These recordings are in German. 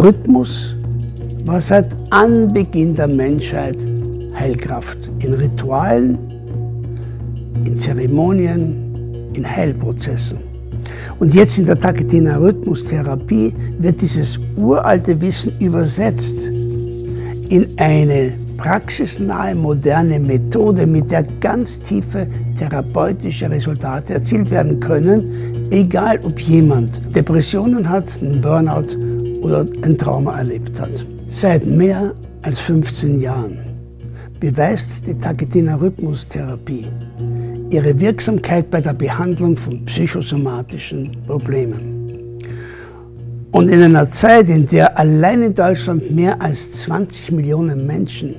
Rhythmus war seit Anbeginn der Menschheit Heilkraft. In Ritualen, in Zeremonien, in Heilprozessen. Und jetzt in der Taketina-Rhythmustherapie wird dieses uralte Wissen übersetzt in eine praxisnahe, moderne Methode, mit der ganz tiefe therapeutische Resultate erzielt werden können, egal ob jemand Depressionen hat, einen Burnout oder ein Trauma erlebt hat. Seit mehr als 15 Jahren beweist die Taketina-Rhythmustherapie ihre Wirksamkeit bei der Behandlung von psychosomatischen Problemen. Und in einer Zeit, in der allein in Deutschland mehr als 20 Millionen Menschen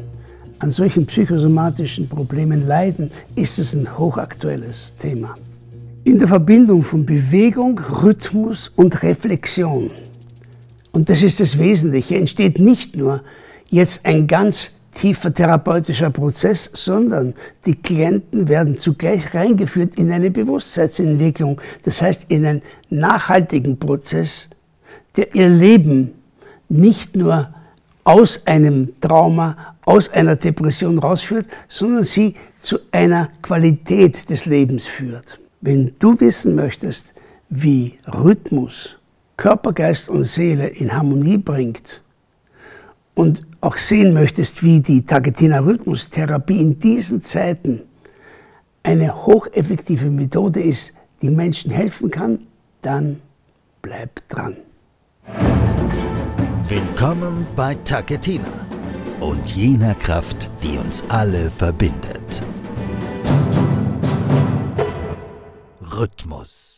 an solchen psychosomatischen Problemen leiden, ist es ein hochaktuelles Thema. In der Verbindung von Bewegung, Rhythmus und Reflexion, und das ist das Wesentliche, entsteht nicht nur jetzt ein ganz tiefer therapeutischer Prozess, sondern die Klienten werden zugleich reingeführt in eine Bewusstseinsentwicklung, das heißt in einen nachhaltigen Prozess, der ihr Leben nicht nur aus einem Trauma, aus einer Depression rausführt, sondern sie zu einer Qualität des Lebens führt. Wenn du wissen möchtest, wie Rhythmus Körper, Geist und Seele in Harmonie bringt und auch sehen möchtest, wie die Taketina-Rhythmustherapie in diesen Zeiten eine hocheffektive Methode ist, die Menschen helfen kann, dann bleib dran. Willkommen bei Taketina und jener Kraft, die uns alle verbindet. Rhythmus.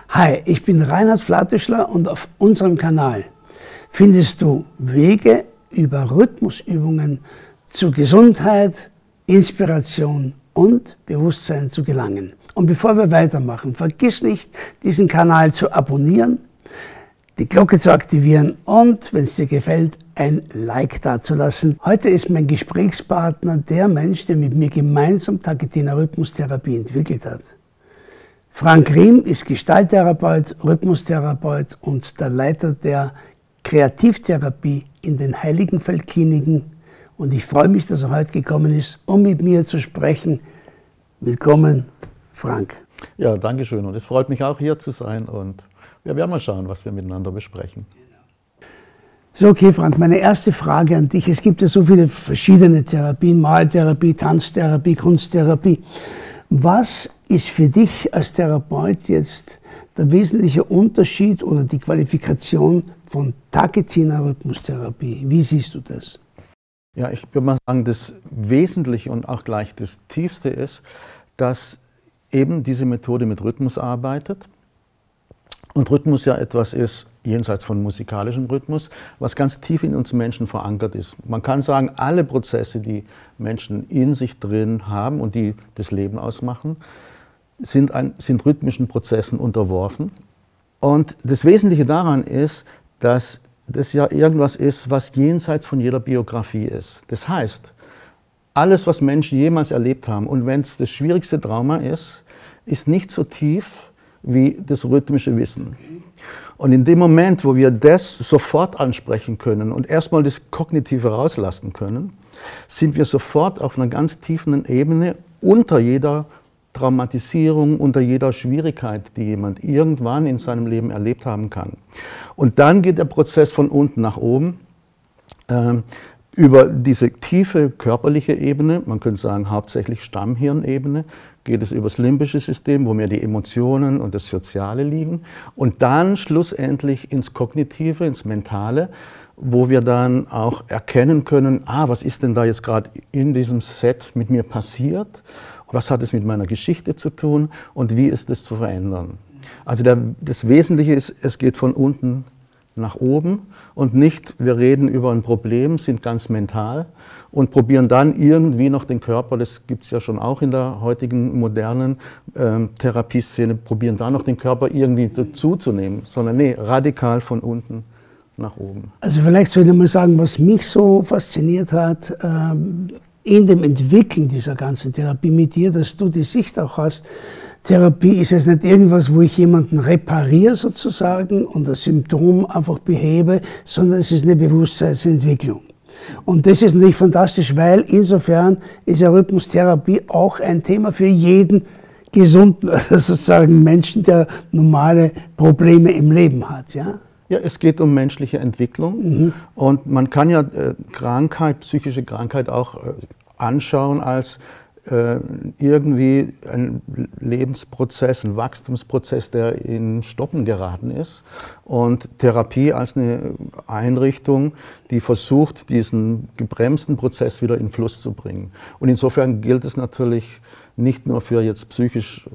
Hi, ich bin Reinhard Flatischler und auf unserem Kanal findest du Wege über Rhythmusübungen zu Gesundheit, Inspiration und Bewusstsein zu gelangen. Und bevor wir weitermachen, vergiss nicht, diesen Kanal zu abonnieren, die Glocke zu aktivieren und, wenn es dir gefällt, ein Like dazulassen. Heute ist mein Gesprächspartner der Mensch, der mit mir gemeinsam Taketina-Rhythmustherapie entwickelt hat. Frank Riem ist Gestalttherapeut, Rhythmustherapeut und der Leiter der Kreativtherapie in den Heiligenfeld-Kliniken. Und ich freue mich, dass er heute gekommen ist, um mit mir zu sprechen. Willkommen, Frank. Ja, danke schön. Und es freut mich auch, hier zu sein. Und wir werden mal schauen, was wir miteinander besprechen. So, okay, Frank, meine erste Frage an dich. Es gibt ja so viele verschiedene Therapien, Maltherapie, Tanztherapie, Kunsttherapie. Was ist für dich als Therapeut jetzt der wesentliche Unterschied oder die Qualifikation von Taketina-Rhythmustherapie? Wie siehst du das? Ja, ich würde mal sagen, das Wesentliche und auch gleich das Tiefste ist, dass eben diese Methode mit Rhythmus arbeitet. Und Rhythmus ja etwas ist, jenseits von musikalischem Rhythmus, was ganz tief in uns Menschen verankert ist. Man kann sagen, alle Prozesse, die Menschen in sich drin haben und die das Leben ausmachen, sind rhythmischen Prozessen unterworfen. Und das Wesentliche daran ist, dass das ja irgendwas ist, was jenseits von jeder Biografie ist. Das heißt, alles, was Menschen jemals erlebt haben, und wenn es das schwierigste Trauma ist, ist nicht so tief wie das rhythmische Wissen. Und in dem Moment, wo wir das sofort ansprechen können und erstmal das Kognitive rauslassen können, sind wir sofort auf einer ganz tiefen Ebene unter jeder Traumatisierung, unter jeder Schwierigkeit, die jemand irgendwann in seinem Leben erlebt haben kann. Und dann geht der Prozess von unten nach oben über diese tiefe körperliche Ebene, man könnte sagen hauptsächlich Stammhirnebene, geht es über das limbische System, wo mehr die Emotionen und das Soziale liegen, und dann schlussendlich ins Kognitive, ins Mentale, wo wir dann auch erkennen können, was ist denn da jetzt gerade in diesem Set mit mir passiert, was hat es mit meiner Geschichte zu tun und wie ist es zu verändern. Also das Wesentliche ist, es geht von unten nach oben und nicht, wir reden über ein Problem, sind ganz mental und probieren dann irgendwie noch den Körper, das gibt es ja schon auch in der heutigen modernen Therapieszene, probieren da noch den Körper irgendwie dazuzunehmen, sondern nee, radikal von unten nach oben. Also vielleicht soll ich mal sagen, was mich so fasziniert hat, in dem Entwickeln dieser ganzen Therapie mit dir, dass du die Sicht auch hast, Therapie ist jetzt nicht irgendwas, wo ich jemanden repariere sozusagen und das Symptom einfach behebe, sondern es ist eine Bewusstseinsentwicklung. Und das ist natürlich fantastisch, weil insofern ist ja Rhythmustherapie auch ein Thema für jeden gesunden, sozusagen Menschen, der normale Probleme im Leben hat. Ja, ja, es geht um menschliche Entwicklung und man kann ja Krankheit, psychische Krankheit auch anschauen als irgendwie ein Lebensprozess, ein Wachstumsprozess, der in Stoppen geraten ist. Und Therapie als eine Einrichtung, die versucht, diesen gebremsten Prozess wieder in Fluss zu bringen. Und insofern gilt es natürlich nicht nur für jetzt psychisch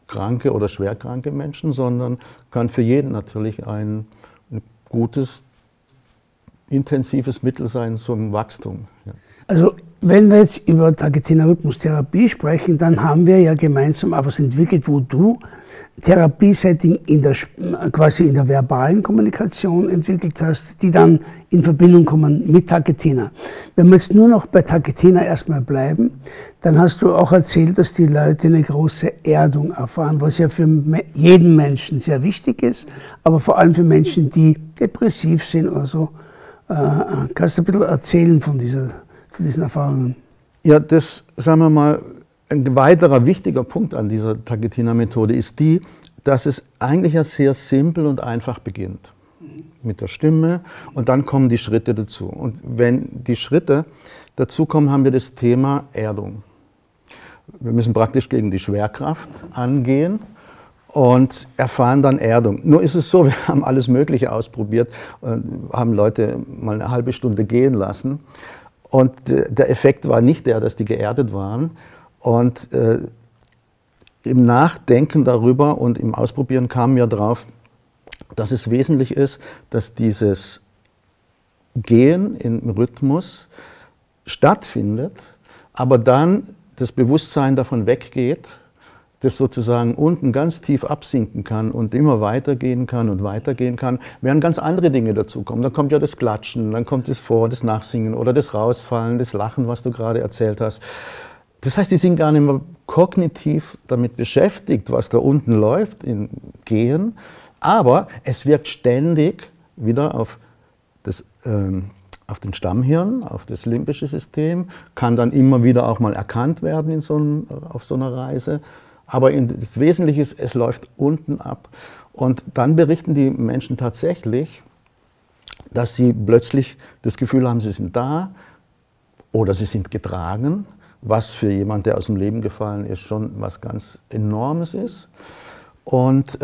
kranke oder schwerkranke Menschen, sondern kann für jeden natürlich ein gutes, intensives Mittel sein zum Wachstum. Ja. Also wenn wir jetzt über Targetina Rhythmustherapie sprechen, dann haben wir ja gemeinsam etwas entwickelt, wo du Therapiesetting quasi in der verbalen Kommunikation entwickelt hast, die dann in Verbindung kommen mit Targetina. Wenn wir jetzt nur noch bei Targetina erstmal bleiben, dann hast du auch erzählt, dass die Leute eine große Erdung erfahren, was ja für jeden Menschen sehr wichtig ist, aber vor allem für Menschen, die depressiv sind oder so. Kannst du ein bisschen erzählen von diesen Erfahrungen? Ja, das, sagen wir mal, ein weiterer wichtiger Punkt an dieser Targetina-Methode ist die, dass es eigentlich ja sehr simpel und einfach beginnt. Mit der Stimme und dann kommen die Schritte dazu. Und wenn die Schritte dazu kommen, haben wir das Thema Erdung. Wir müssen praktisch gegen die Schwerkraft angehen und erfahren dann Erdung. Nur ist es so, wir haben alles Mögliche ausprobiert, haben Leute mal eine halbe Stunde gehen lassen. Und der Effekt war nicht der, dass die geerdet waren. Und im Nachdenken darüber und im Ausprobieren kam mir drauf, dass es wesentlich ist, dass dieses Gehen im Rhythmus stattfindet, aber dann das Bewusstsein davon weggeht, das sozusagen unten ganz tief absinken kann und immer weitergehen kann und weitergehen kann, während ganz andere Dinge dazukommen. Dann kommt ja das Klatschen, dann kommt das das Nachsingen oder das Rausfallen, das Lachen, was du gerade erzählt hast. Das heißt, die sind gar nicht mehr kognitiv damit beschäftigt, was da unten läuft im Gehen, aber es wirkt ständig wieder auf den Stammhirn, auf das limbische System, kann dann immer wieder auch mal erkannt werden auf so einer Reise. Aber das Wesentliche ist, es läuft unten ab. Und dann berichten die Menschen tatsächlich, dass sie plötzlich das Gefühl haben, sie sind da oder sie sind getragen, was für jemand, der aus dem Leben gefallen ist, schon was ganz Enormes ist. Und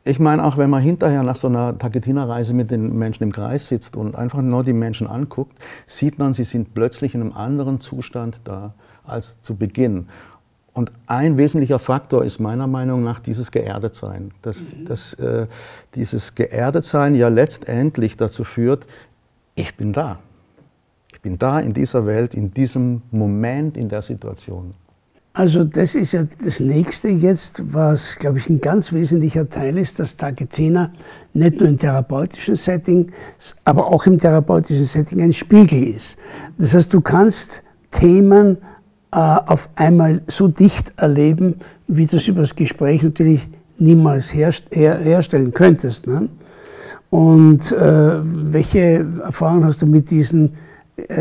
ich meine, auch wenn man hinterher nach so einer Targetina-Reise mit den Menschen im Kreis sitzt und einfach nur die Menschen anguckt, sieht man, sie sind plötzlich in einem anderen Zustand da als zu Beginn. Und ein wesentlicher Faktor ist meiner Meinung nach dieses Geerdetsein. Dieses Geerdetsein ja letztendlich dazu führt, ich bin da. Ich bin da in dieser Welt, in diesem Moment, in der Situation. Also das ist ja das Nächste jetzt, was, glaube ich, ein ganz wesentlicher Teil ist, dass Targetina nicht nur im therapeutischen Setting, aber auch im therapeutischen Setting ein Spiegel ist. Das heißt, du kannst Themen auf einmal so dicht erleben, wie du es über das Gespräch natürlich niemals herstellen könntest. Ne? Und welche Erfahrungen hast du mit diesen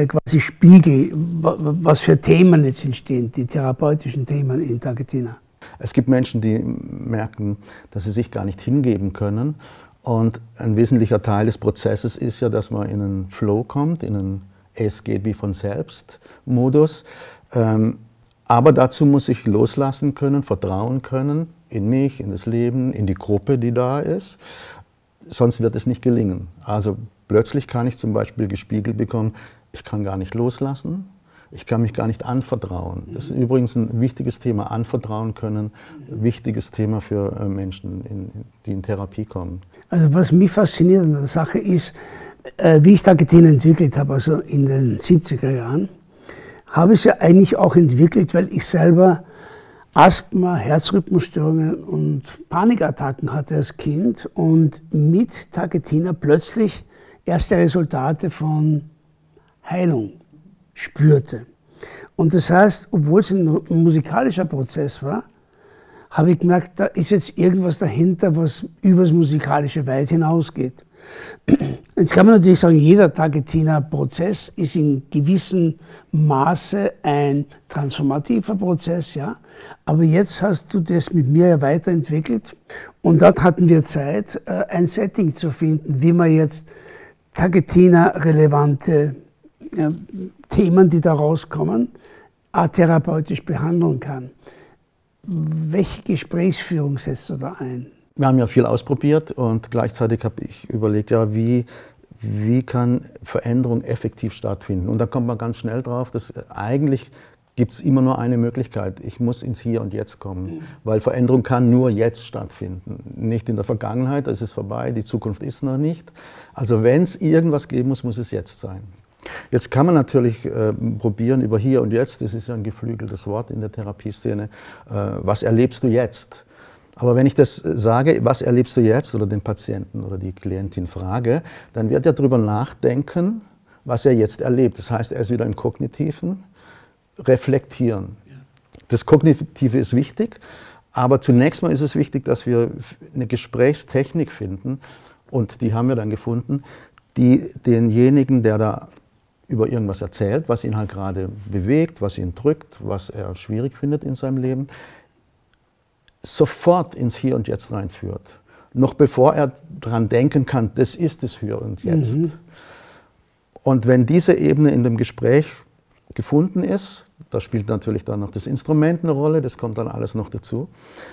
quasi Spiegel, was für Themen jetzt entstehen, die therapeutischen Themen in Targetina? Es gibt Menschen, die merken, dass sie sich gar nicht hingeben können. Und ein wesentlicher Teil des Prozesses ist ja, dass man in einen Flow kommt, in einen Es geht wie von selbst Modus. Aber dazu muss ich loslassen können, vertrauen können in mich, in das Leben, in die Gruppe, die da ist. Sonst wird es nicht gelingen. Also plötzlich kann ich zum Beispiel gespiegelt bekommen, ich kann gar nicht loslassen, ich kann mich gar nicht anvertrauen. Das ist übrigens ein wichtiges Thema, anvertrauen können, wichtiges Thema für Menschen, die in Therapie kommen. Also was mich fasziniert an der Sache ist, wie ich Targetina entwickelt habe, also in den 70er Jahren, habe ich es ja eigentlich auch entwickelt, weil ich selber Asthma, Herzrhythmusstörungen und Panikattacken hatte als Kind und mit Targetina plötzlich erste Resultate von Heilung spürte. Und das heißt, obwohl es ein musikalischer Prozess war, habe ich gemerkt, da ist jetzt irgendwas dahinter, was übers Musikalische weit hinausgeht. Jetzt kann man natürlich sagen, jeder Taketina-Prozess ist in gewissem Maße ein transformativer Prozess, ja. Aber jetzt hast du das mit mir ja weiterentwickelt und dort hatten wir Zeit, ein Setting zu finden, wie man jetzt Taketina-relevante Themen, die da rauskommen, therapeutisch behandeln kann. Welche Gesprächsführung setzt du da ein? Wir haben ja viel ausprobiert und gleichzeitig habe ich überlegt, ja, wie kann Veränderung effektiv stattfinden? Und da kommt man ganz schnell drauf, dass eigentlich gibt es immer nur eine Möglichkeit. Ich muss ins Hier und Jetzt kommen, weil Veränderung kann nur jetzt stattfinden. Nicht in der Vergangenheit, es ist vorbei, die Zukunft ist noch nicht. Also wenn es irgendwas geben muss, muss es jetzt sein. Jetzt kann man natürlich probieren über Hier und Jetzt, das ist ja ein geflügeltes Wort in der Therapieszene, was erlebst du jetzt? Aber wenn ich das sage, was erlebst du jetzt, oder den Patienten oder die Klientin frage, dann wird er darüber nachdenken, was er jetzt erlebt. Das heißt, er ist wieder im Kognitiven, reflektieren. Das Kognitive ist wichtig, aber zunächst mal ist es wichtig, dass wir eine Gesprächstechnik finden, und die haben wir dann gefunden, die denjenigen, der da über irgendwas erzählt, was ihn halt gerade bewegt, was ihn drückt, was er schwierig findet in seinem Leben, sofort ins Hier und Jetzt reinführt. Noch bevor er daran denken kann, das ist das Hier und Jetzt. Und wenn diese Ebene in dem Gespräch gefunden ist, da spielt natürlich dann noch das Instrument eine Rolle, das kommt dann alles noch dazu,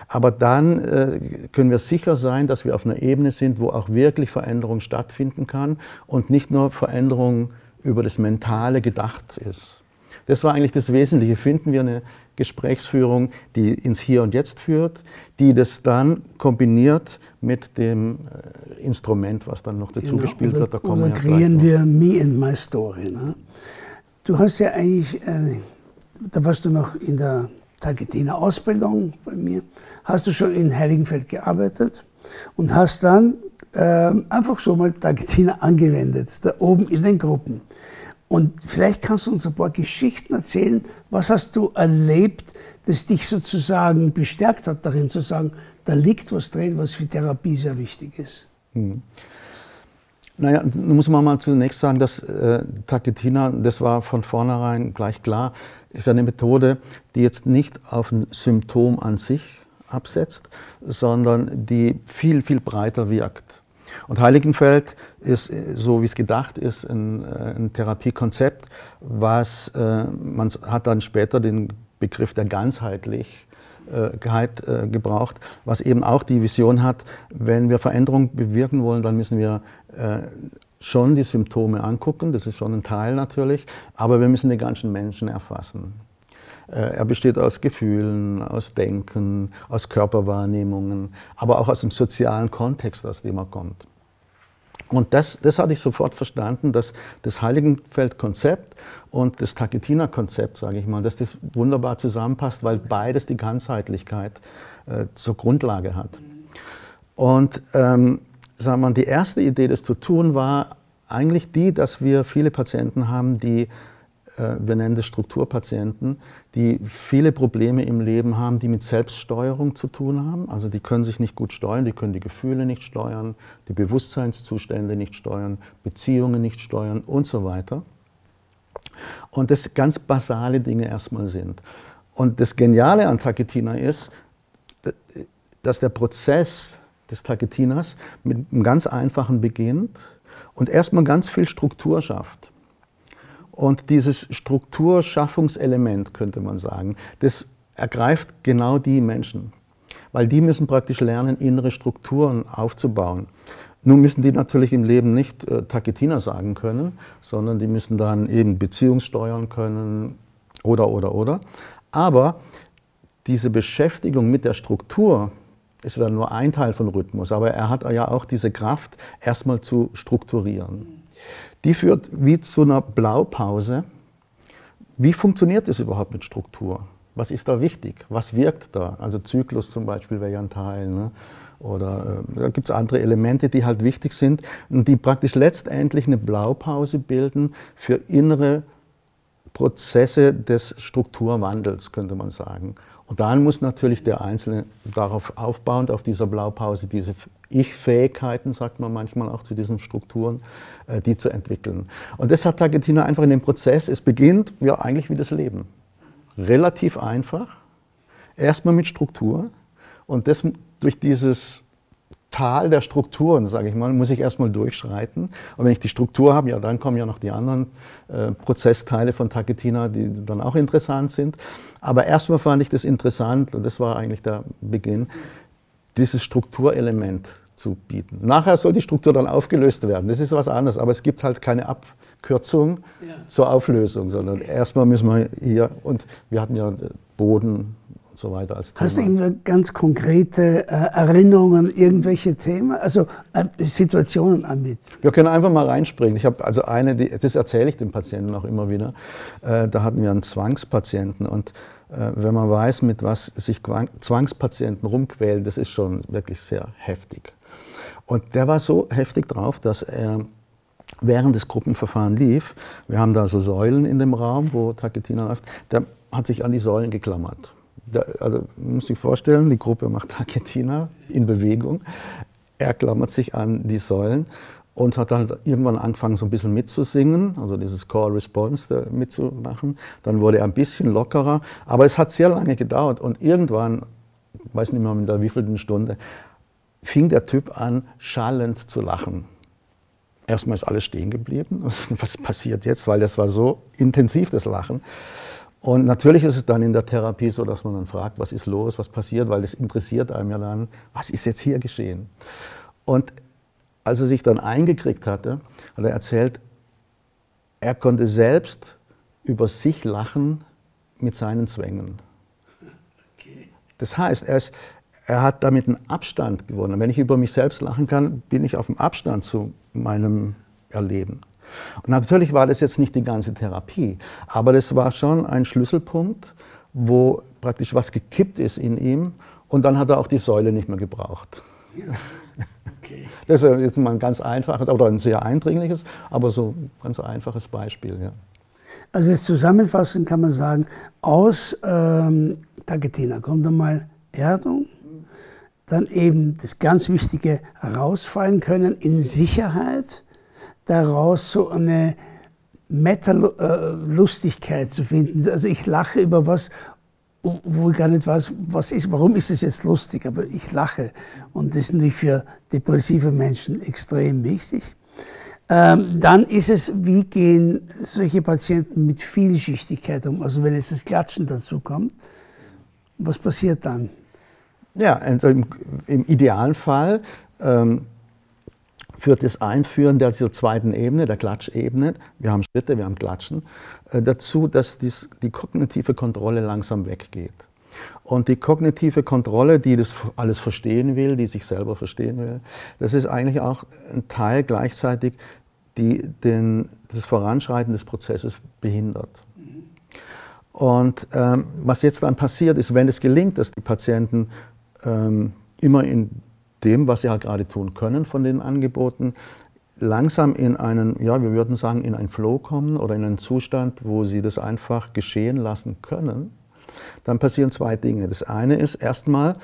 aber dann können wir sicher sein, dass wir auf einer Ebene sind, wo auch wirklich Veränderung stattfinden kann und nicht nur Veränderung über das Mentale gedacht ist. Das war eigentlich das Wesentliche. Finden wir eine Gesprächsführung, die ins Hier und Jetzt führt, die das dann kombiniert mit dem Instrument, was dann noch dazu gespielt wird. Da kommen wir ja kreieren wir Me and My Story. Ne? Du hast ja eigentlich, da warst du noch in der Taketina-Ausbildung bei mir, hast du schon in Heiligenfeld gearbeitet und hast dann einfach so mal Taketina angewendet, da oben in den Gruppen. Und vielleicht kannst du uns ein paar Geschichten erzählen, was hast du erlebt, das dich sozusagen bestärkt hat, darin zu sagen, da liegt was drin, was für Therapie sehr wichtig ist. Naja, nun muss man mal zunächst sagen, dass Taketina, das war von vornherein gleich klar, ist eine Methode, die jetzt nicht auf ein Symptom an sich absetzt, sondern die viel, viel breiter wirkt. Und Heiligenfeld ist, so wie es gedacht ist, ein Therapiekonzept, was man hat dann später den Begriff der Ganzheitlichkeit gebraucht, was eben auch die Vision hat, wenn wir Veränderung bewirken wollen, dann müssen wir schon die Symptome angucken, das ist schon ein Teil natürlich, aber wir müssen den ganzen Menschen erfassen. Er besteht aus Gefühlen, aus Denken, aus Körperwahrnehmungen, aber auch aus dem sozialen Kontext, aus dem er kommt. Und das hatte ich sofort verstanden, dass das Heiligenfeld-Konzept und das Taketina-Konzept, sage ich mal, dass das wunderbar zusammenpasst, weil beides die Ganzheitlichkeit zur Grundlage hat. Und sagen wir mal, die erste Idee, das zu tun, war eigentlich die, dass wir viele Patienten haben, die wir nennen das Strukturpatienten, die viele Probleme im Leben haben, die mit Selbststeuerung zu tun haben. Also die können sich nicht gut steuern, die können die Gefühle nicht steuern, die Bewusstseinszustände nicht steuern, Beziehungen nicht steuern und so weiter. Und das ganz basale Dinge erstmal sind. Und das Geniale an Taketina ist, dass der Prozess des Taketinas mit einem ganz einfachen beginnt und erstmal ganz viel Struktur schafft. Und dieses Strukturschaffungselement, könnte man sagen, das ergreift genau die Menschen. Weil die müssen praktisch lernen, innere Strukturen aufzubauen. Nun müssen die natürlich im Leben nicht Taketina sagen können, sondern die müssen dann eben Beziehungssteuern können oder. Aber diese Beschäftigung mit der Struktur ist dann nur ein Teil von Rhythmus. Aber er hat ja auch diese Kraft, erstmal zu strukturieren. Die führt wie zu einer Blaupause. Wie funktioniert es überhaupt mit Struktur? Was ist da wichtig? Was wirkt da? Also Zyklus zum Beispiel wäre ja ein Teil. Ne? Oder da gibt es andere Elemente, die halt wichtig sind und die praktisch letztendlich eine Blaupause bilden für innere Prozesse des Strukturwandels, könnte man sagen. Und dann muss natürlich der Einzelne darauf aufbauend, auf dieser Blaupause, diese Ich-Fähigkeiten, sagt man manchmal auch zu diesen Strukturen, die zu entwickeln. Und das hat Taketina einfach in dem Prozess, es beginnt ja eigentlich wie das Leben. Relativ einfach, erstmal mit Struktur und das durch dieses Tal der Strukturen, sage ich mal, muss ich erstmal durchschreiten. Und wenn ich die Struktur habe, ja, dann kommen ja noch die anderen Prozessteile von Taketina, die dann auch interessant sind. Aber erstmal fand ich das interessant, und das war eigentlich der Beginn, dieses Strukturelement zu bieten. Nachher soll die Struktur dann aufgelöst werden, das ist was anderes, aber es gibt halt keine Abkürzung zur Auflösung, sondern erstmal müssen wir hier, und wir hatten ja Boden, so weiter als Thema. Hast du irgendwie ganz konkrete Erinnerungen, irgendwelche Themen, also Situationen damit? Wir können einfach mal reinspringen. Ich habe also eine, das erzähle ich den Patienten auch immer wieder. Da hatten wir einen Zwangspatienten und wenn man weiß, mit was sich Zwangspatienten rumquälen, das ist schon wirklich sehr heftig. Und der war so heftig drauf, dass er während das Gruppenverfahren lief, wir haben da so Säulen in dem Raum, wo Taketina läuft, der hat sich an die Säulen geklammert. Also man muss sich vorstellen, die Gruppe macht Taketina in Bewegung. Er klammert sich an die Säulen und hat dann irgendwann angefangen, so ein bisschen mitzusingen, also dieses Core Response mitzumachen. Dann wurde er ein bisschen lockerer, aber es hat sehr lange gedauert und irgendwann, ich weiß nicht mehr in der wievielten Stunde, fing der Typ an, schallend zu lachen. Erstmal ist alles stehen geblieben. Was passiert jetzt? Weil das war so intensiv, das Lachen. Und natürlich ist es dann in der Therapie so, dass man dann fragt, was ist los, was passiert, weil das interessiert einem ja dann, was ist jetzt hier geschehen. Und als er sich dann eingekriegt hatte, hat er erzählt, er konnte selbst über sich lachen mit seinen Zwängen. Das heißt, er hat damit einen Abstand gewonnen. Wenn ich über mich selbst lachen kann, bin ich auf dem Abstand zu meinem Erleben. Und natürlich war das jetzt nicht die ganze Therapie, aber das war schon ein Schlüsselpunkt, wo praktisch was gekippt ist in ihm und dann hat er auch die Säule nicht mehr gebraucht. Ja. Okay. Das ist jetzt mal ein ganz einfaches oder ein sehr eindringliches, aber so ein ganz einfaches Beispiel. Ja. Also das Zusammenfassen kann man sagen, aus Taketina kommt einmal Erdung, dann eben das ganz Wichtige, rausfallen können in Sicherheit, daraus so eine Meta-Lustigkeit zu finden. Also ich lache über was, wo ich gar nicht weiß, was ist, warum ist es jetzt lustig, aber ich lache. Und das ist natürlich für depressive Menschen extrem wichtig. Dann ist es, wie gehen solche Patienten mit Vielschichtigkeit um? Also wenn jetzt das Klatschen dazu kommt, was passiert dann? Ja, also im idealen Fall führt das Einführen dieser zweiten Ebene, der Klatschebene, wir haben Schritte, wir haben Klatschen, dazu, dass die kognitive Kontrolle langsam weggeht. Und die kognitive Kontrolle, die das alles verstehen will, die sich selber verstehen will, das ist eigentlich auch ein Teil gleichzeitig, die das Voranschreiten des Prozesses behindert. Und was jetzt dann passiert ist, wenn es gelingt, dass die Patienten immer in dem, was sie halt gerade tun können von den Angeboten, langsam in einen, ja, wir würden sagen, in einen Flow kommen oder in einen Zustand, wo sie das einfach geschehen lassen können, dann passieren zwei Dinge. Das eine ist, erstmal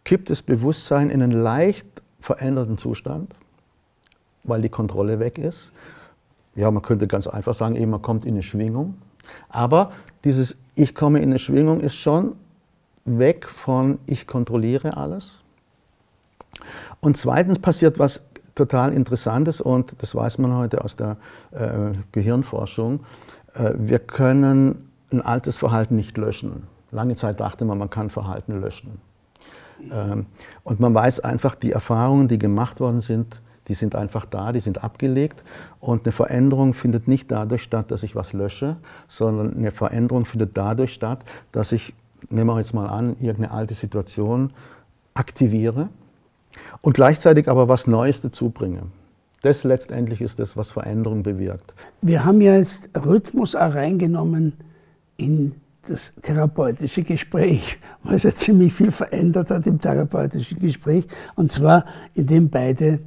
kippt das Bewusstsein in einen leicht veränderten Zustand, weil die Kontrolle weg ist. Ja, man könnte ganz einfach sagen, eben, man kommt in eine Schwingung. Aber dieses Ich komme in eine Schwingung ist schon weg von Ich kontrolliere alles. Und zweitens passiert was total Interessantes und das weiß man heute aus der Gehirnforschung. Wir können ein altes Verhalten nicht löschen. Lange Zeit dachte man, man kann Verhalten löschen. Und man weiß einfach, die Erfahrungen, die gemacht worden sind, die sind einfach da, die sind abgelegt. Und eine Veränderung findet nicht dadurch statt, dass ich was lösche, sondern eine Veränderung findet dadurch statt, dass ich, nehmen wir jetzt mal an, irgendeine alte Situation aktiviere und gleichzeitig aber was Neues dazu bringe. Das letztendlich ist das, was Veränderung bewirkt. Wir haben ja jetzt Rhythmus auch reingenommen in das therapeutische Gespräch, was ja ziemlich viel verändert hat im therapeutischen Gespräch, und zwar indem beide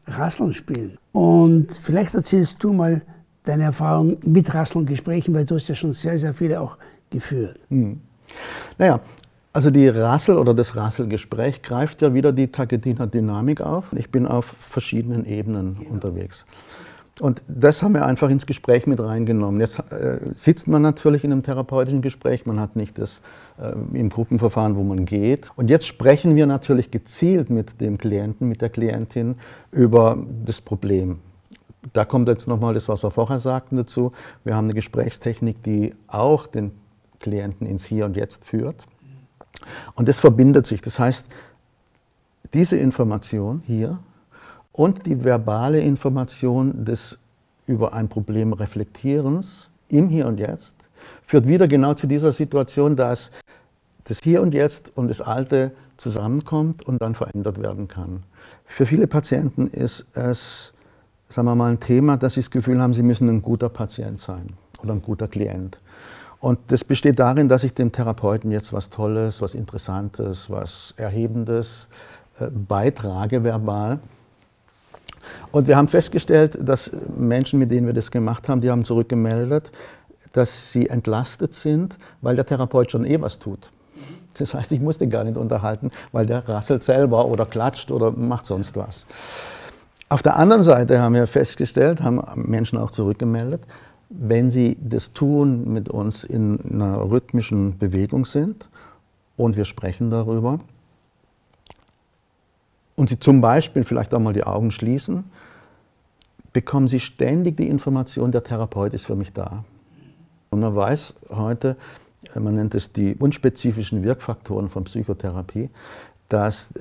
Rasseln spielen. Und vielleicht erzählst du mal deine Erfahrung mit Rasseln-Gesprächen, weil du hast ja schon sehr, sehr viele auch geführt. Naja, also die Rassel oder das Rasselgespräch greift ja wieder die Tagetiner Dynamik auf. Ich bin auf verschiedenen Ebenen unterwegs. Und das haben wir einfach ins Gespräch mit reingenommen. Jetzt sitzt man natürlich in einem therapeutischen Gespräch, man hat nicht das im Gruppenverfahren, wo man geht. Und jetzt sprechen wir natürlich gezielt mit dem Klienten, mit der Klientin über das Problem. Da kommt jetzt nochmal das, was wir vorher sagten dazu. Wir haben eine Gesprächstechnik, die auch den Klienten ins Hier und Jetzt führt. Und das verbindet sich. Das heißt, diese Information hier und die verbale Information des über ein Problem Reflektierens im Hier und Jetzt führt wieder genau zu dieser Situation, dass das Hier und Jetzt und das Alte zusammenkommt und dann verändert werden kann. Für viele Patienten ist es, sagen wir mal, ein Thema, dass sie das Gefühl haben, sie müssen ein guter Patient sein oder ein guter Klient. Und das besteht darin, dass ich dem Therapeuten jetzt was Tolles, was Interessantes, was Erhebendes beitrage verbal. Und wir haben festgestellt, dass Menschen, mit denen wir das gemacht haben, die haben zurückgemeldet, dass sie entlastet sind, weil der Therapeut schon was tut. Das heißt, ich musste gar nicht unterhalten, weil der rasselt selber oder klatscht oder macht sonst was. Auf der anderen Seite haben wir festgestellt, haben Menschen auch zurückgemeldet, wenn sie das tun, mit uns in einer rhythmischen Bewegung sind und wir sprechen darüber, und sie zum Beispiel vielleicht auch mal die Augen schließen, bekommen sie ständig die Information, der Therapeut ist für mich da. Und man weiß heute, man nennt es die unspezifischen Wirkfaktoren von Psychotherapie, dass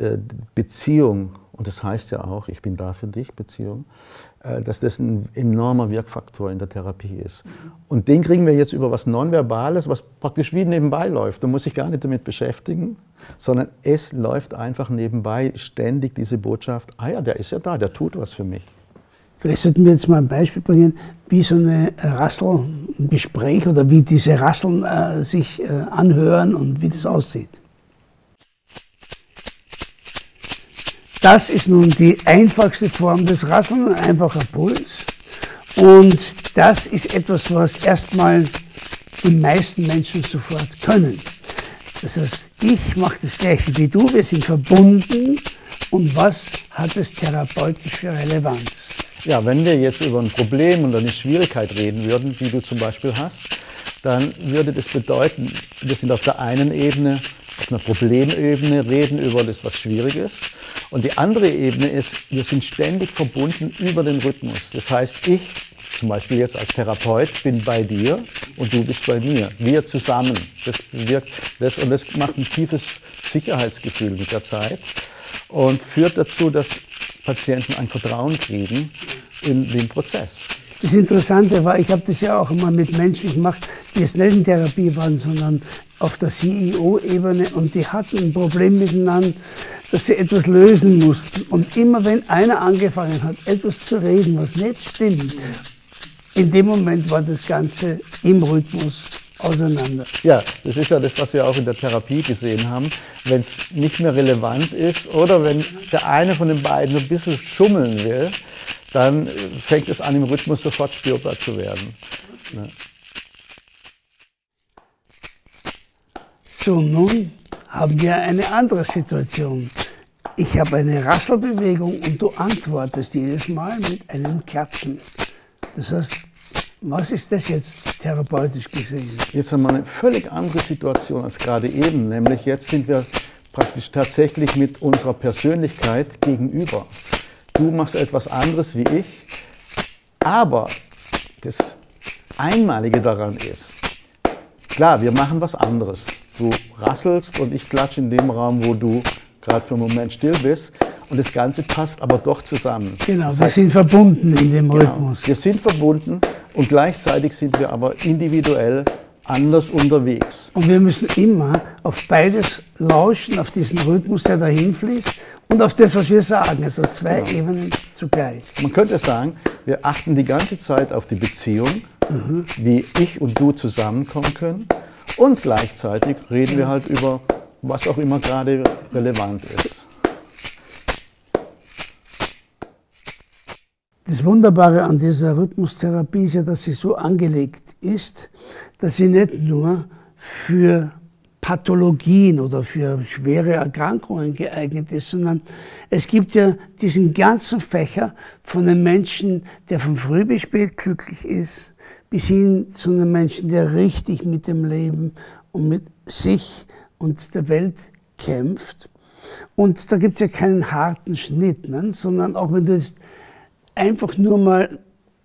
Beziehung, und das heißt ja auch, ich bin da für dich, Beziehung, dass das ein enormer Wirkfaktor in der Therapie ist. Und den kriegen wir jetzt über was Nonverbales, was praktisch wie nebenbei läuft. Da muss ich gar nicht damit beschäftigen, sondern es läuft einfach nebenbei ständig diese Botschaft, ah ja, der ist ja da, der tut was für mich. Vielleicht sollten wir jetzt mal ein Beispiel bringen, wie so eine Rassel, ein Gespräch oder wie diese Rasseln sich anhören und wie das aussieht. Das ist nun die einfachste Form des Rasseln, ein einfacher Puls. Und das ist etwas, was erstmal die meisten Menschen sofort können. Das heißt, ich mache das Gleiche wie du, wir sind verbunden. Und was hat es therapeutisch für Relevanz? Ja, wenn wir jetzt über ein Problem oder eine Schwierigkeit reden würden, die du zum Beispiel hast, dann würde das bedeuten, wir sind auf der einen Ebene, auf einer Problemebene, reden über das, was schwierig ist. Und die andere Ebene ist, wir sind ständig verbunden über den Rhythmus. Das heißt, ich, zum Beispiel jetzt als Therapeut, bin bei dir und du bist bei mir. Wir zusammen. Das bewirkt das und das macht ein tiefes Sicherheitsgefühl mit der Zeit und führt dazu, dass Patienten ein Vertrauen kriegen in den Prozess. Das Interessante war, ich habe das ja auch immer mit Menschen gemacht, die jetzt nicht in Therapie waren, sondern auf der CEO-Ebene und die hatten ein Problem miteinander, dass sie etwas lösen mussten. Und immer wenn einer angefangen hat, etwas zu reden, was nicht stimmt, in dem Moment war das Ganze im Rhythmus auseinander. Ja, das ist ja das, was wir auch in der Therapie gesehen haben. Wenn es nicht mehr relevant ist oder wenn der eine von den beiden ein bisschen schummeln will, dann fängt es an, im Rhythmus sofort spürbar zu werden. Ja. So, nun haben wir eine andere Situation. Ich habe eine Rasselbewegung und du antwortest jedes Mal mit einem Klatschen. Das heißt, was ist das jetzt therapeutisch gesehen? Jetzt haben wir eine völlig andere Situation als gerade eben, nämlich jetzt sind wir praktisch tatsächlich mit unserer Persönlichkeit gegenüber. Du machst etwas anderes wie ich, aber das Einmalige daran ist, klar, wir machen was anderes. Du rasselst und ich klatsche in dem Raum, wo du gerade für einen Moment still bist. Und das Ganze passt aber doch zusammen. Genau, das heißt, wir sind verbunden in dem Rhythmus. Wir sind verbunden und gleichzeitig sind wir aber individuell anders unterwegs. Und wir müssen immer auf beides lauschen, auf diesen Rhythmus, der dahin fließt und auf das, was wir sagen. Also zwei Ebenen zugleich. Man könnte sagen, wir achten die ganze Zeit auf die Beziehung, wie ich und du zusammenkommen können. Und gleichzeitig reden wir halt über was auch immer gerade relevant ist. Das Wunderbare an dieser Rhythmustherapie ist ja, dass sie so angelegt ist, dass sie nicht nur für Pathologien oder für schwere Erkrankungen geeignet ist, sondern es gibt ja diesen ganzen Fächer von einem Menschen, der von früh bis spät glücklich ist, bis hin zu einem Menschen, der richtig mit dem Leben und mit sich und der Welt kämpft. Und da gibt es ja keinen harten Schnitt, ne? Sondern auch wenn du jetzt einfach nur mal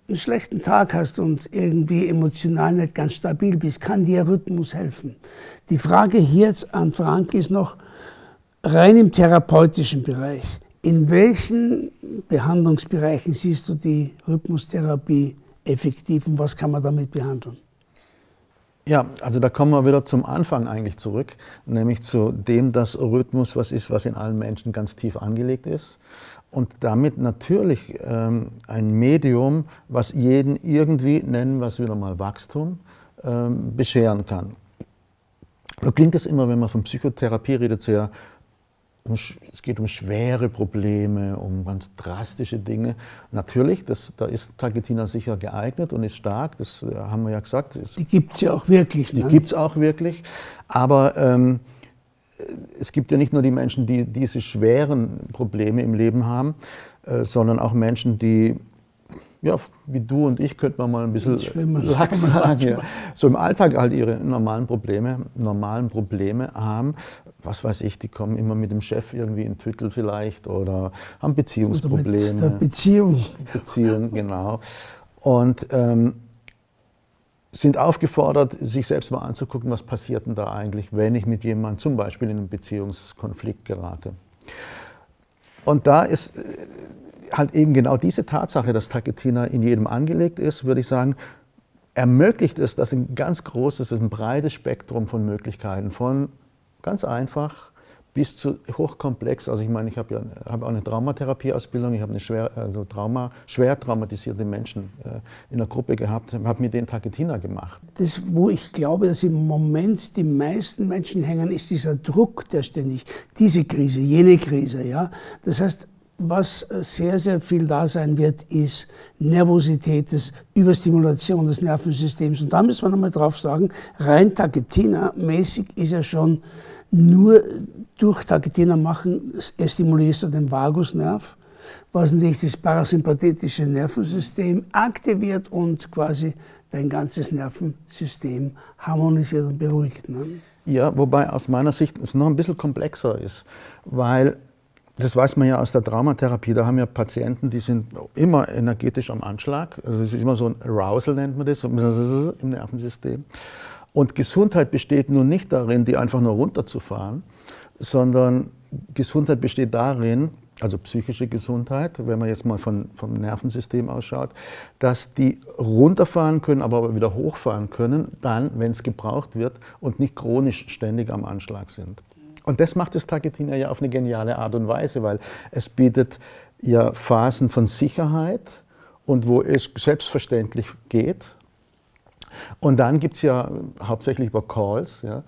einen schlechten Tag hast und irgendwie emotional nicht ganz stabil bist, kann dir Rhythmus helfen. Die Frage hier jetzt an Frank ist noch rein im therapeutischen Bereich. In welchen Behandlungsbereichen siehst du die Rhythmustherapie effektiv und was kann man damit behandeln? Ja, also da kommen wir wieder zum Anfang eigentlich zurück, nämlich zu dem, dass Rhythmus was ist, was in allen Menschen ganz tief angelegt ist und damit natürlich ein Medium, was jeden irgendwie, nennen wir es wieder mal Wachstum, bescheren kann. So klingt es immer, wenn man von Psychotherapie redet, sehr, es geht um schwere Probleme, um ganz drastische Dinge. Natürlich, da ist Taketina sicher geeignet und ist stark, das haben wir ja gesagt. Die gibt es ja auch wirklich. Die gibt es auch wirklich, aber es gibt ja nicht nur die Menschen, die diese schweren Probleme im Leben haben, sondern auch Menschen, die, ja, wie du und ich, könnte man mal ein bisschen lax sagen, ja, so im Alltag halt ihre normalen Probleme haben. Was weiß ich, die kommen immer mit dem Chef irgendwie in Tüttel vielleicht oder haben Beziehungsprobleme. Oder mit der Beziehung. Beziehung, genau. Und sind aufgefordert, sich selbst mal anzugucken, was passiert denn da eigentlich, wenn ich mit jemandem zum Beispiel in einen Beziehungskonflikt gerate. Und da ist halt eben genau diese Tatsache, dass Taketina in jedem angelegt ist, würde ich sagen, ermöglicht es, dass ein ganz großes, ein breites Spektrum von Möglichkeiten, von ganz einfach bis zu hochkomplex. Also ich meine, ich habe auch eine Traumatherapieausbildung, ich habe eine schwer traumatisierte Menschen in der Gruppe gehabt, habe mit denen Taketina gemacht. Das, wo ich glaube, dass im Moment die meisten Menschen hängen, ist dieser Druck, der ständig, diese Krise, jene Krise, ja. Das heißt, was sehr, sehr viel da sein wird, ist Nervosität, Überstimulation des Nervensystems. Und da müssen wir nochmal drauf sagen, rein Taketina-mäßig ist ja schon nur durch Taketina machen, stimulierst du den Vagusnerv, was natürlich das parasympathetische Nervensystem aktiviert und quasi dein ganzes Nervensystem harmonisiert und beruhigt. Ne? Ja, wobei aus meiner Sicht es noch ein bisschen komplexer ist, weil das weiß man ja aus der Traumatherapie, da haben ja Patienten, die sind immer energetisch am Anschlag, also es ist immer so ein Arousal, nennt man das, im Nervensystem. Und Gesundheit besteht nun nicht darin, die einfach nur runterzufahren, sondern Gesundheit besteht darin, also psychische Gesundheit, wenn man jetzt mal vom Nervensystem ausschaut, dass die runterfahren können, aber wieder hochfahren können, dann, wenn es gebraucht wird und nicht chronisch ständig am Anschlag sind. Und das macht das Taketina ja auf eine geniale Art und Weise, weil es bietet ja Phasen von Sicherheit und wo es selbstverständlich geht. Und dann gibt es ja hauptsächlich über Calls, ja,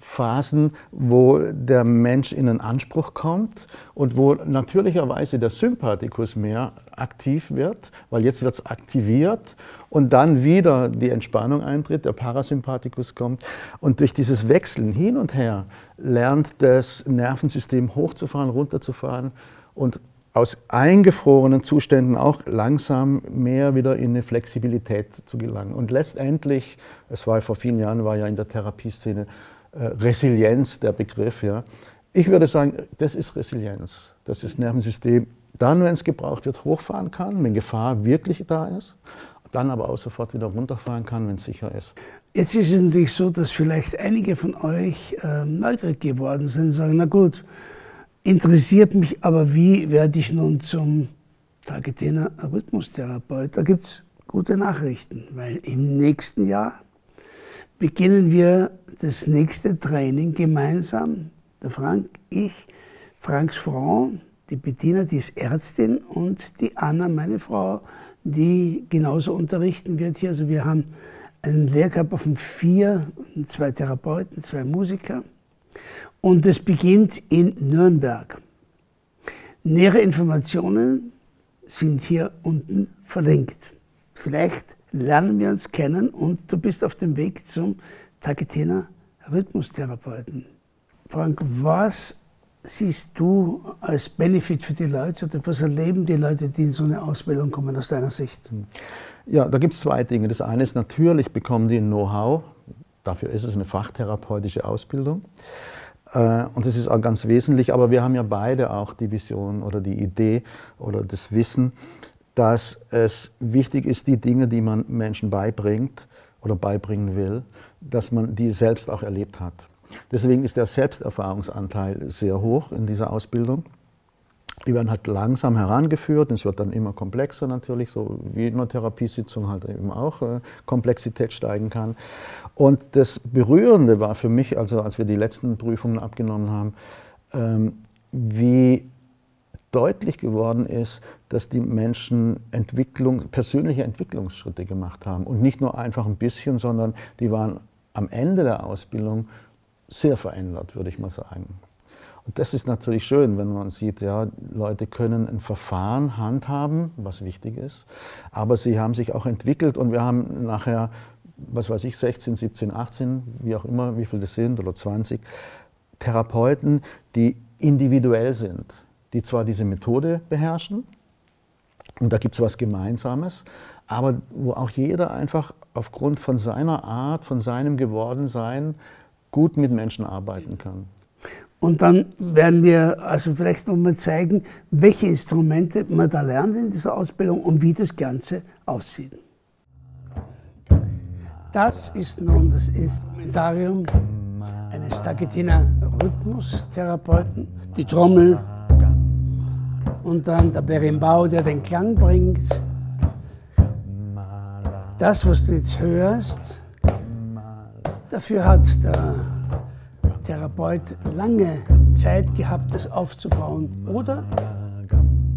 Phasen, wo der Mensch in einen Anspruch kommt und wo natürlicherweise der Sympathikus mehr aktiv wird, weil jetzt wird es aktiviert und dann wieder die Entspannung eintritt, der Parasympathikus kommt und durch dieses Wechseln hin und her lernt das Nervensystem hochzufahren, runterzufahren und aus eingefrorenen Zuständen auch langsam mehr wieder in eine Flexibilität zu gelangen. Und letztendlich, es war vor vielen Jahren, war ja in der Therapieszene Resilienz der Begriff. Ja. Ich würde sagen, das ist Resilienz, dass das Nervensystem dann, wenn es gebraucht wird, hochfahren kann, wenn Gefahr wirklich da ist, dann aber auch sofort wieder runterfahren kann, wenn es sicher ist. Jetzt ist es natürlich so, dass vielleicht einige von euch neugierig geworden sind und sagen, na gut, interessiert mich, aber wie werde ich nun zum Taketina Rhythmustherapeut? Da gibt es gute Nachrichten, weil im nächsten Jahr beginnen wir das nächste Training gemeinsam. Der Frank, ich, Franks Frau, die Bettina, die ist Ärztin und die Anna, meine Frau, die genauso unterrichten wird hier. Also wir haben einen Lehrkörper von 4, 2 Therapeuten, 2 Musiker. Und es beginnt in Nürnberg. Nähere Informationen sind hier unten verlinkt. Vielleicht lernen wir uns kennen und du bist auf dem Weg zum Taketina Rhythmustherapeuten. Frank, was siehst du als Benefit für die Leute oder was erleben die Leute, die in so eine Ausbildung kommen, aus deiner Sicht? Ja, da gibt es zwei Dinge. Das eine ist, natürlich bekommen die ein Know-how. Dafür ist es eine fachtherapeutische Ausbildung. Und das ist auch ganz wesentlich. Aber wir haben ja beide auch die Vision oder die Idee oder das Wissen, dass es wichtig ist, die Dinge, die man Menschen beibringt oder beibringen will, dass man die selbst auch erlebt hat. Deswegen ist der Selbsterfahrungsanteil sehr hoch in dieser Ausbildung. Die werden halt langsam herangeführt, es wird dann immer komplexer natürlich, so wie in einer Therapiesitzung halt eben auch Komplexität steigen kann. Und das Berührende war für mich, also als wir die letzten Prüfungen abgenommen haben, wie deutlich geworden ist, dass die Menschen persönliche Entwicklungsschritte gemacht haben. Und nicht nur einfach ein bisschen, sondern die waren am Ende der Ausbildung sehr verändert, würde ich mal sagen. Und das ist natürlich schön, wenn man sieht, ja, Leute können ein Verfahren handhaben, was wichtig ist, aber sie haben sich auch entwickelt und wir haben nachher, was weiß ich, 16, 17, 18, wie auch immer, wie viel das sind, oder 20, Therapeuten, die individuell sind, die zwar diese Methode beherrschen, und da gibt es was Gemeinsames, aber wo auch jeder einfach aufgrund von seiner Art, von seinem Gewordensein gut mit Menschen arbeiten kann. Und dann werden wir also vielleicht noch mal zeigen, welche Instrumente man da lernt in dieser Ausbildung und wie das Ganze aussieht. Das ist nun das Instrumentarium eines Taketina Rhythmustherapeuten, die Trommel und dann der Berimbau, der den Klang bringt. Das, was du jetzt hörst, dafür hat der Therapeut lange Zeit gehabt, das aufzubauen. Oder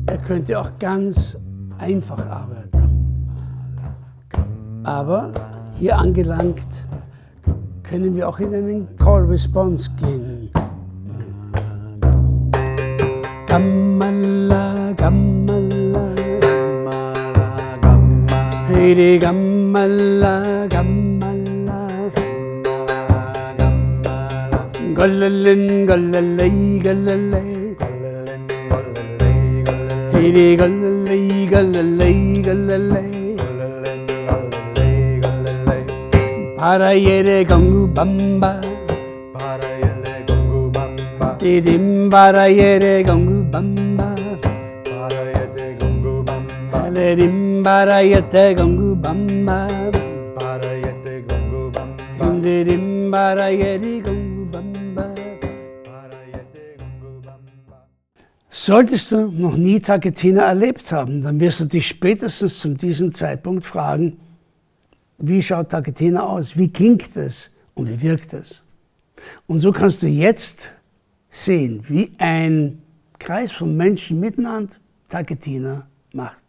er könnte auch ganz einfach arbeiten. Aber hier angelangt, können wir auch in einen Call-Response gehen. Gammala, gammala, hey, gammala, gammala, galalin, galalay, galalay, hey, galalay, galalay, galalay, parayere gangu bamba, didim parayere gangu bamba, alerim parayete gangu bamba, didim parayere gangu bamba. Solltest du noch nie Taketina erlebt haben, dann wirst du dich spätestens zu diesem Zeitpunkt fragen, wie schaut Taketina aus, wie klingt es und wie wirkt es? Und so kannst du jetzt sehen, wie ein Kreis von Menschen miteinander Taketina macht.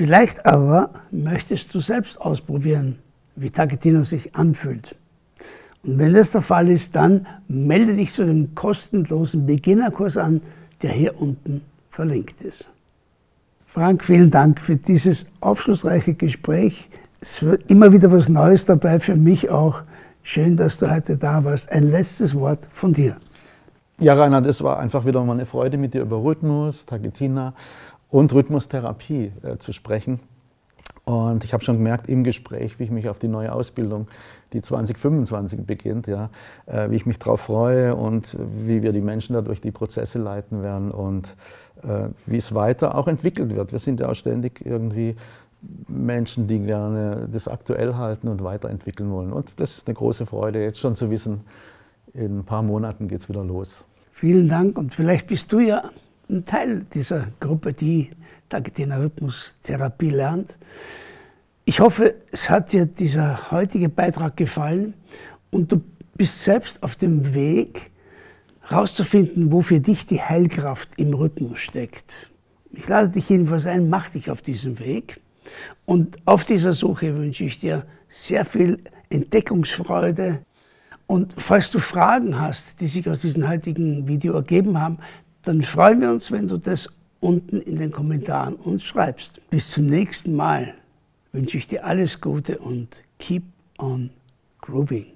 Vielleicht aber möchtest du selbst ausprobieren, wie Taketina sich anfühlt. Und wenn das der Fall ist, dann melde dich zu dem kostenlosen Beginnerkurs an, der hier unten verlinkt ist. Frank, vielen Dank für dieses aufschlussreiche Gespräch. Es wird immer wieder was Neues dabei, für mich auch. Schön, dass du heute da warst. Ein letztes Wort von dir. Ja, Reinhard, es war einfach wieder mal eine Freude, mit dir über Rhythmus, Taketina und Rhythmustherapie zu sprechen. Und ich habe schon gemerkt im Gespräch, wie ich mich auf die neue Ausbildung, die 2025 beginnt, ja, wie ich mich darauf freue und wie wir die Menschen da durch die Prozesse leiten werden und wie es weiter auch entwickelt wird. Wir sind ja auch ständig irgendwie Menschen, die gerne das aktuell halten und weiterentwickeln wollen. Und das ist eine große Freude, jetzt schon zu wissen, in ein paar Monaten geht es wieder los. Vielen Dank und vielleicht bist du ja ein Teil dieser Gruppe, die Taketina Rhythmustherapie lernt. Ich hoffe, es hat dir dieser heutige Beitrag gefallen und du bist selbst auf dem Weg, herauszufinden, wo für dich die Heilkraft im Rhythmus steckt. Ich lade dich jedenfalls ein, mach dich auf diesen Weg. Und auf dieser Suche wünsche ich dir sehr viel Entdeckungsfreude. Und falls du Fragen hast, die sich aus diesem heutigen Video ergeben haben, dann freuen wir uns, wenn du das unten in den Kommentaren uns schreibst. Bis zum nächsten Mal wünsche ich dir alles Gute und keep on grooving.